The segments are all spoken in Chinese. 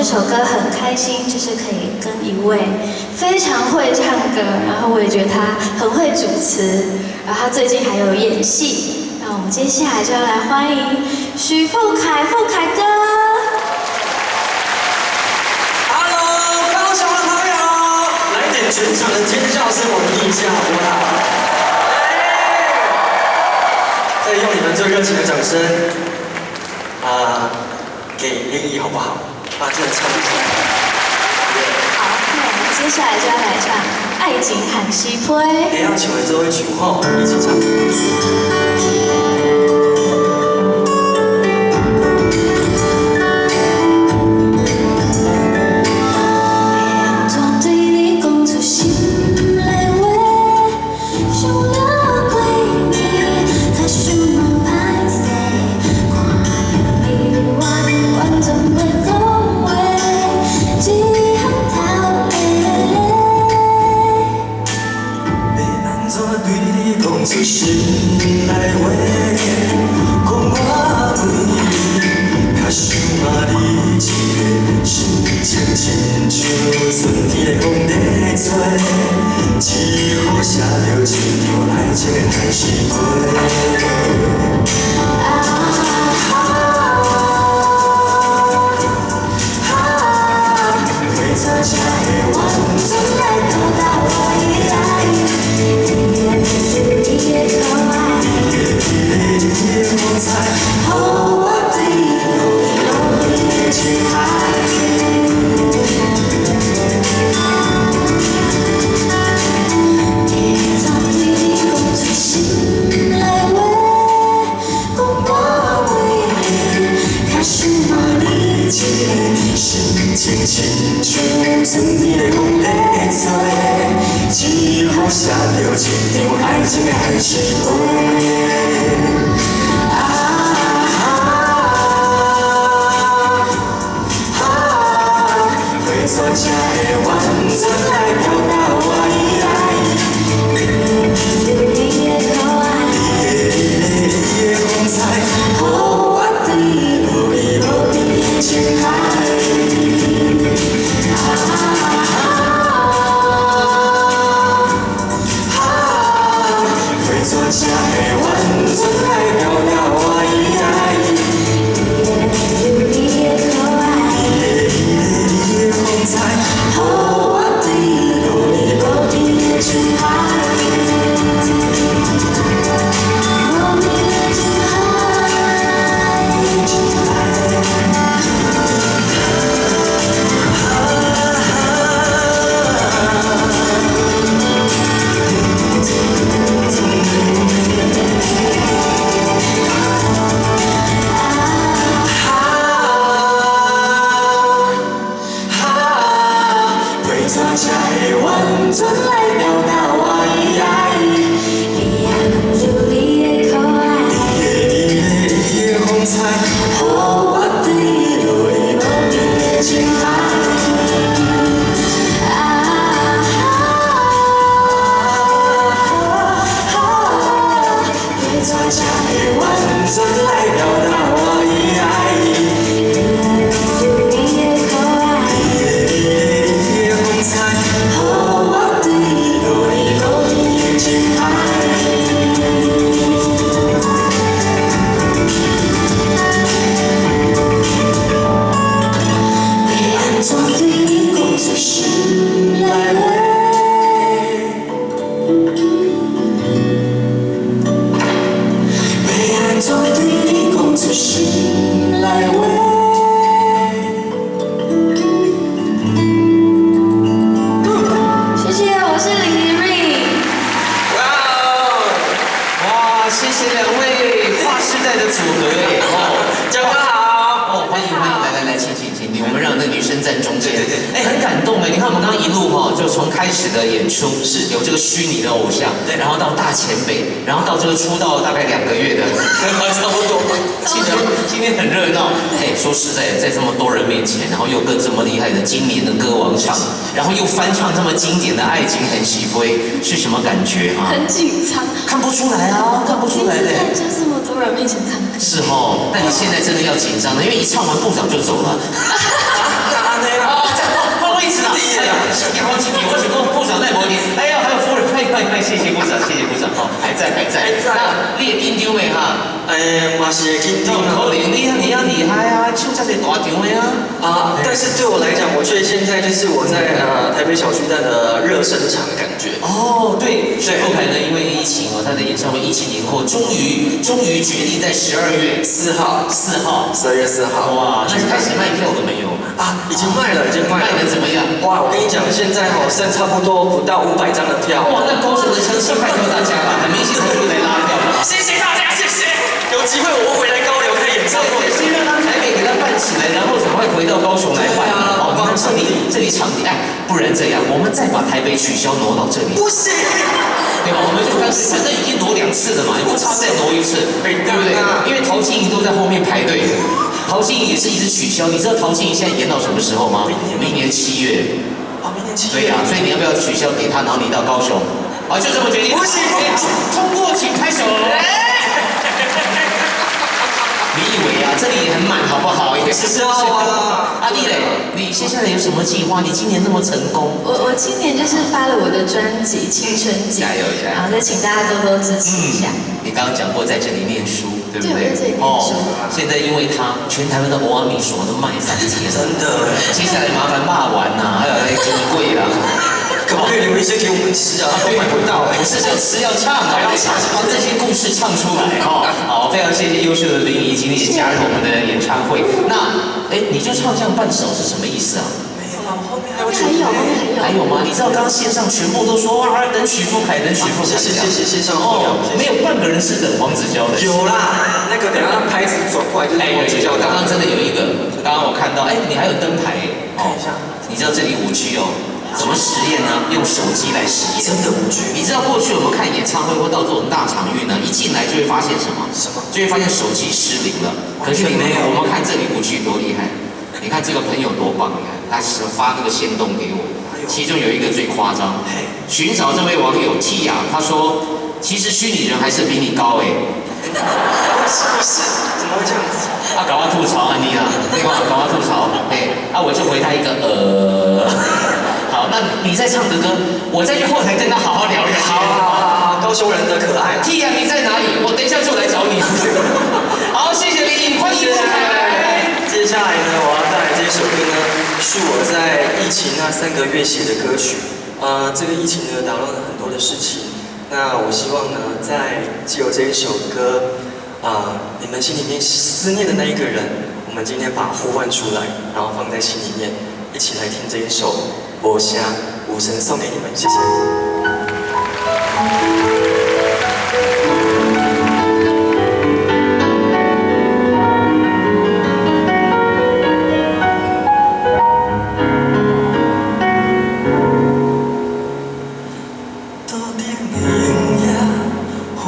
首歌很开心，就是可以跟一位非常会唱歌，然后我也觉得他很会主持，然后他最近还有演戏。那我们接下来就要来欢迎许富凯，富凯哥。Hello， 高雄的朋友，来点全场的尖叫声，我听一下好不好？再用你们最热情的掌声，给林怡好不好？把这个唱一下。好，那我们接下来就要来唱《愛情和喜配》。也要請為這位全後一起唱。一心来话，讲我对你，较想你一个心情亲像春天的风在吹，只好写着一张爱情的台词批。为怎才会完全来表达我的爱？风采，予我对你的情海。会怎对你讲出心内话？讲我为你，较想你一个心情亲像春天的风在吹，只好写着一张爱情的海誓批。怎才会完全来表达我的爱？你的可愛，你的風采，予我對你無邊的情海。為怎才會完全來表達我的愛？予我對你無邊的情海，無邊的情海，情海。怎才會完全來表達我的愛？你的溫柔，你的可愛，你的風采，予我對你無邊的情海。怎才會完全來表達我的愛？很感动哎！你看我们刚刚一路就从开始的演出是有这个虚拟的偶像，对，然后到大前辈，然后到这个出道大概2个月的，差不多。今天很热闹，说实在，在这么多人面前，然后又跟这么厉害的今年的歌王唱，然后又翻唱这么经典的《愛情很喜飛》，是什么感觉啊？很紧张，看不出来啊，看不出来的。在这么多人面前唱歌。是哦，但你现在真的要紧张了，因为一唱完部长就走了。脑袋没点，哎呀，还有夫人，快，谢谢部长，谢谢部长，哦，还在。那你也紧张没哈？嘛是会紧张可怜你啊厉害啊，唱这些大场的啊。但是对我来讲，我觉得现在就是我在台北小巨蛋的热身场的感觉。哦，对，后台呢，因为疫情哦，他的演唱会疫情延后，终于决定在12月4号，12月4号。哇，那开始卖票了没有？已经卖了。卖的怎么样？哇，我跟你讲，现在剩差不多不到500张的票。哇，那高雄的乡亲拜托大家了，很明显他就来拉票了。谢谢大家，谢谢。有机会我会回来高雄开演唱会。先让他台北给他办起来，然后赶快回到高雄来办。哦，你看这里场地，不然这样，我们再把台北取消挪到这里。不行。对吧？我们就干脆，反正已经挪2次了嘛，也不差再挪1次，对不对？因为陶晶莹都在后面排队，陶晶莹也是一直取消。你知道陶晶莹现在演到什么时候吗？明年7月。明年7月。对呀，所以你要不要取消给他，然后你到高雄？就这么决定。不行，通过，请拍手。你以为啊，这里也很满，好不好？也是阿丽嘞，你接下来有什么计划？你今年那么成功，我今年就是发了我的专辑《青春季》，加油！然后再请大家多支持一下。你刚刚讲过在这里念书，对不对？对，我在这里念书。现在因为他，全台湾的欧阿米所都卖3天，真的。接下来麻烦骂完呐，还有那个贵啦。可不可以留一些给我们吃啊？都买不到不是吃要唱啊，要把这些故事唱出来哦。好，非常谢谢优秀的林怡今天也加入我们的演唱会。那你就唱这样半首是什么意思啊？没有啊，后面后面还有吗？你知道刚刚线上全部都说哇，等许富凯，等许富凯。谢谢线上没有半个人是等黄子佼的。有啦，那个等下牌子转过来就是黄子佼。刚刚真的有一个，刚刚我看到，你还有灯牌看一下。你知道这里5G哦？怎么实验呢？用手机来实验。真的5G。你知道过去我们看演唱会或到这种大场域呢，一进来就会发现什么？就会发现手机失灵了。可是你没有，我们看这里5G多厉害！你看这个朋友多棒！你看他发那个限动给我，其中有一个最夸张。寻找这位网友 T 啊，他说其实虚拟人还是比你高不是，怎么会这样子？搞我吐槽你啊，对吧？搞我吐槽，我就回他一个好，那你再唱个歌，我再去后台跟他好好聊聊。好，高雄人的可爱。T 啊，你在哪里？我等一下就来找你。好，谢谢林颖，欢迎富凯。接下来呢，我要带来这首歌呢，是我在疫情那3个月写的歌曲。这个疫情呢，打乱了很多的事情。那我希望呢，在藉由这一首歌，你们心里面思念的那一个人，我们今天把它呼唤出来，然后放在心里面，一起来听这一首《无声无声》送给你们，谢谢。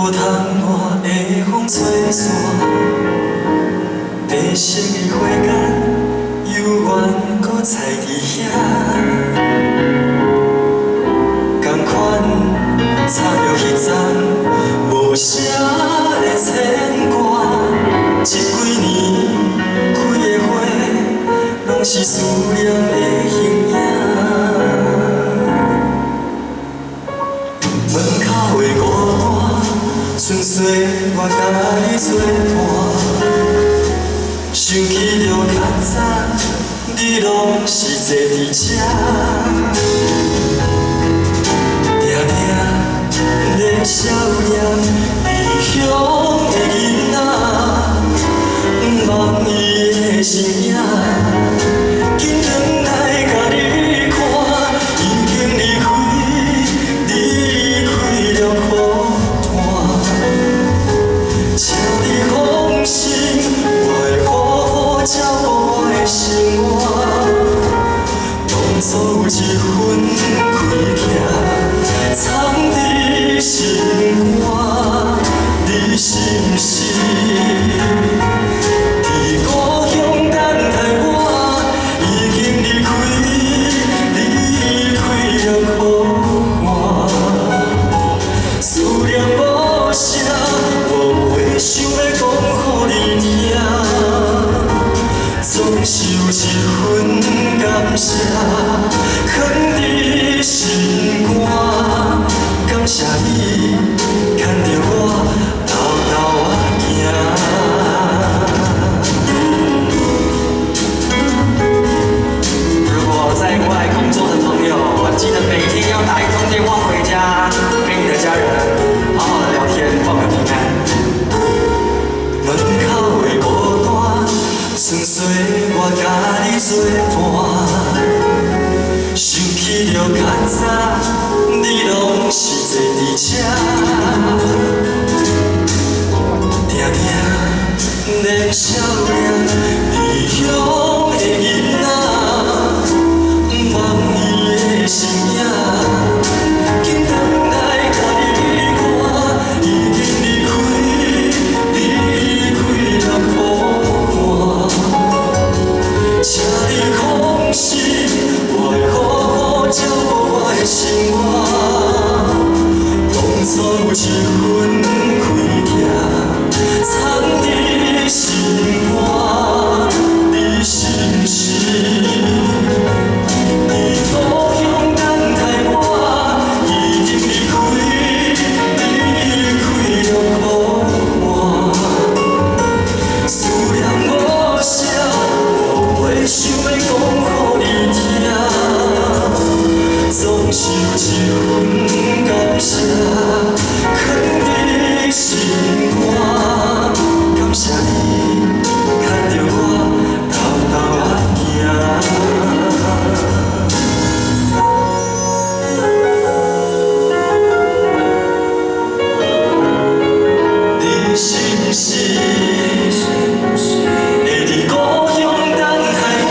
雨窗外的风吹散，白色的花间犹原搁在伫遐，同款插着彼丛无声的牵挂，这几年开的花，拢是思念的形影。门口的孤单。纯粹我甲你作伴，想起着较早，你拢是坐伫这，定定在少年异乡的囡仔，不忘伊的身影，紧转来甲你看，已经离开，离开了苦。请你放心，我会好好照顾我的生活。当初有一份开徛，藏伫心肝，你是不是？伫故乡等待我，已经离开，离开了苦海，思念无声。想要讲予你听，总是有一份感谢，藏伫心肝。着较早，你拢是坐伫遮，定定连笑脸异乡的囡仔，望伊的身影，紧等来甲你看，已经离开了苦寒。请你放心，我会好好照顾我的生活。当初有一份开行，藏伫心肝，你是不是？你故乡等待我，已经离开了苦寒。思念无声，我袂想要讲予你听，总是有一份感谢，藏伫心肝。感谢你牵着我偷偷仔行。你是不是会伫故乡等待我？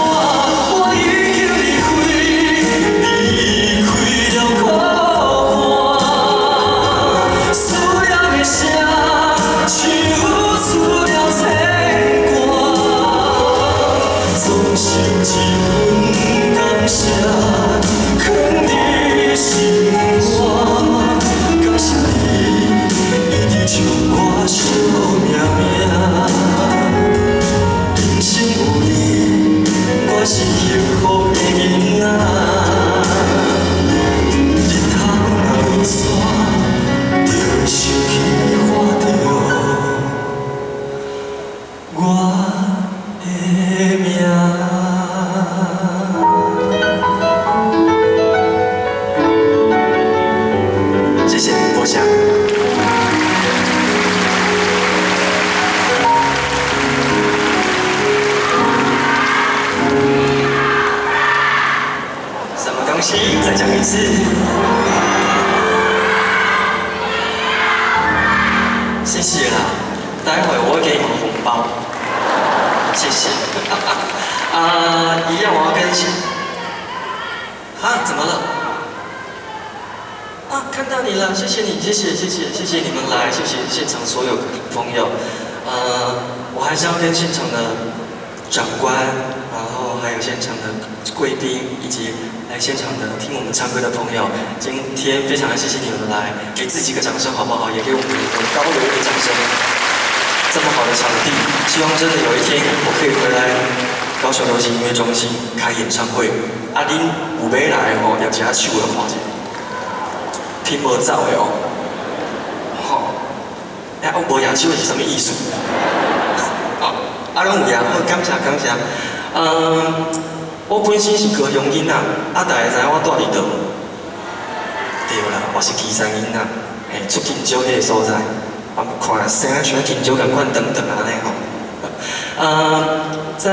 我已经离开了苦寒。思念的声，唱出了牵挂，总是有一份感谢，藏伫心肝。感谢你一直唱我惜命命，人生有你，我是幸福的囡仔。日头若落山，就会想起看到我的名。谢谢多谢。什么东西？再讲一次。谢谢啦，待会我会给你们红包。谢谢。一样我要跟怎么了？看到你了，谢谢你，谢谢你们来，谢谢现场所有朋友。我还是要跟现场的长官，然后还有现场的贵宾，以及来现场的听我们唱歌的朋友，今天非常的谢谢你们来，给自己一个掌声好不好？也给我们高楼一个掌声。这么好的场地，希望真的有一天我可以回来高雄流行音乐中心开演唱会。恁有要来的吼，要加手的看一下。拼无走的哦，我无野手是什么意思？拢有野，好感谢。我本身是高雄囡仔，大家知影我住伫倒？对啦，我是旗山囡仔，出金州迄个所在，看生啊像金州共款长长安尼吼。在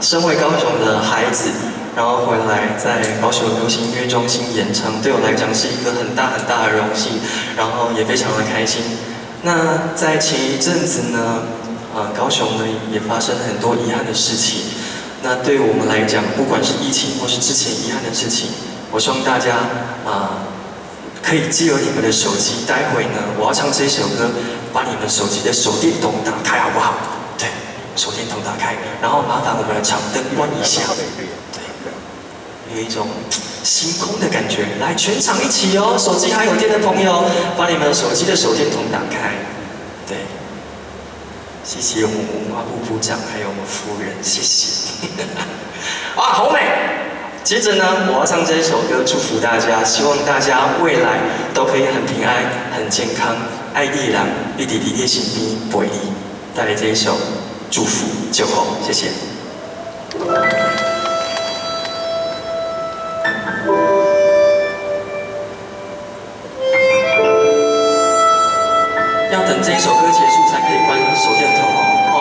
身为高雄的孩子。然后回来在高雄流行音乐中心演唱，对我来讲是一个很大的荣幸，然后也非常的开心。那在前一阵子呢，高雄呢也发生了很多遗憾的事情。那对我们来讲，不管是疫情或是之前遗憾的事情，我希望大家可以借由你们的手机，待会呢我要唱这首歌，把你们手机的手电筒打开好不好？对，手电筒打开，然后麻烦我们的场灯关一下。有一种星空的感觉，来全场一起哦！手机还有电的朋友，把你们手机的手电筒打开。对，谢谢我们文化部部长还有我们夫人，谢谢。好美！接着呢，我要唱这首歌，祝福大家，希望大家未来都可以很平安、很健康，爱地人，一直伫你身边陪你。带来这一首祝福就好，谢谢。要等这一首歌结束才可以关手电筒哦。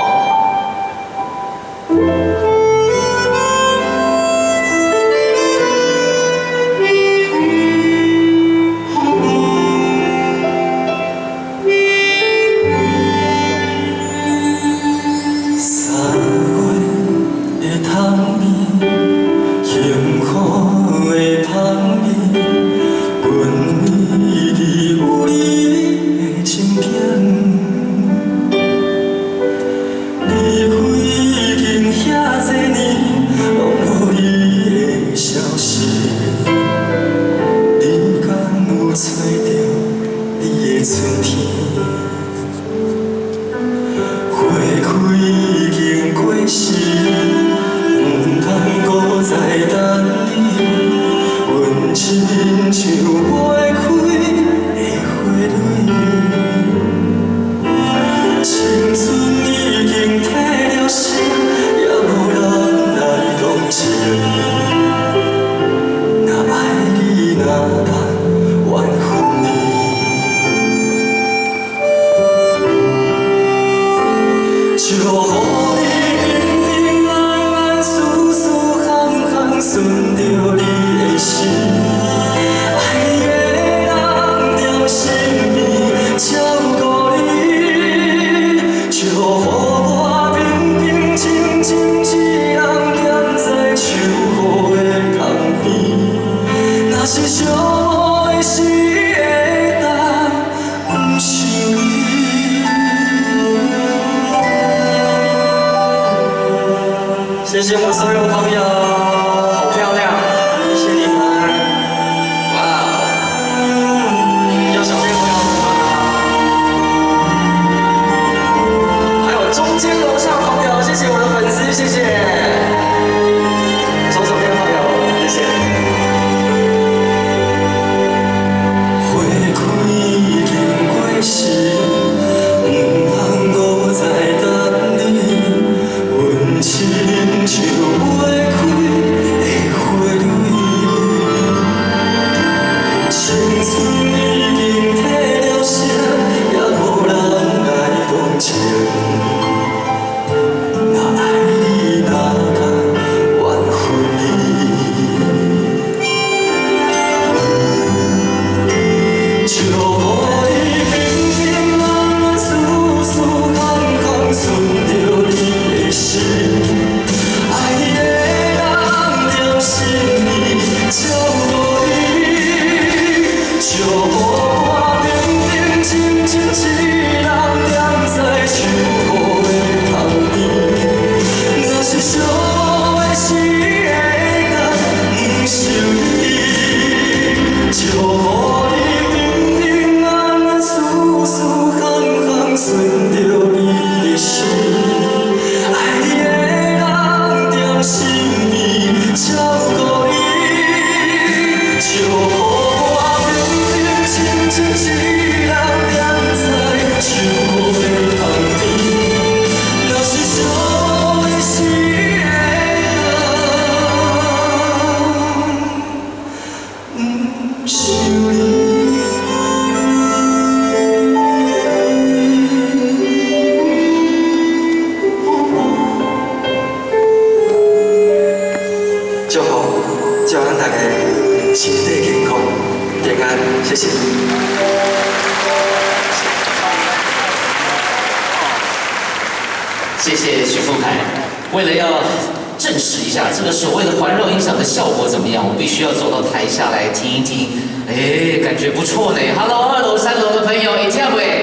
朋友，好漂亮，谢谢你们。哇，有小朋友还有中间楼上朋友，谢谢我的粉丝，谢谢。左手边朋友，谢谢。花开已经过时，不通搁再等你。阮亲像未开的花蕊，青春已经褪了色，也无人来同情。若爱你，哪敢怨恨你？祝福你平平安安、舒舒康康，顺着你的心。爱你的人在心里照顾你，祝福我平平静静一人踮在树下的旁边。若是相爱时会当不是你，祝福你平平安安、舒舒康康，顺着你的心。爱你的人在心里照顾你，祝福我平平静静一人踮在树下的旁边。若是相爱时会当不是你。祝福咱大家身体健康、平安，谢谢。谢谢徐富凯。为了要证实一下这个所谓的环绕音响的效果怎么样，我必须要走到台下来听一听。哎，感觉不错呢。Hello，2楼、3楼的朋友，一跳喂。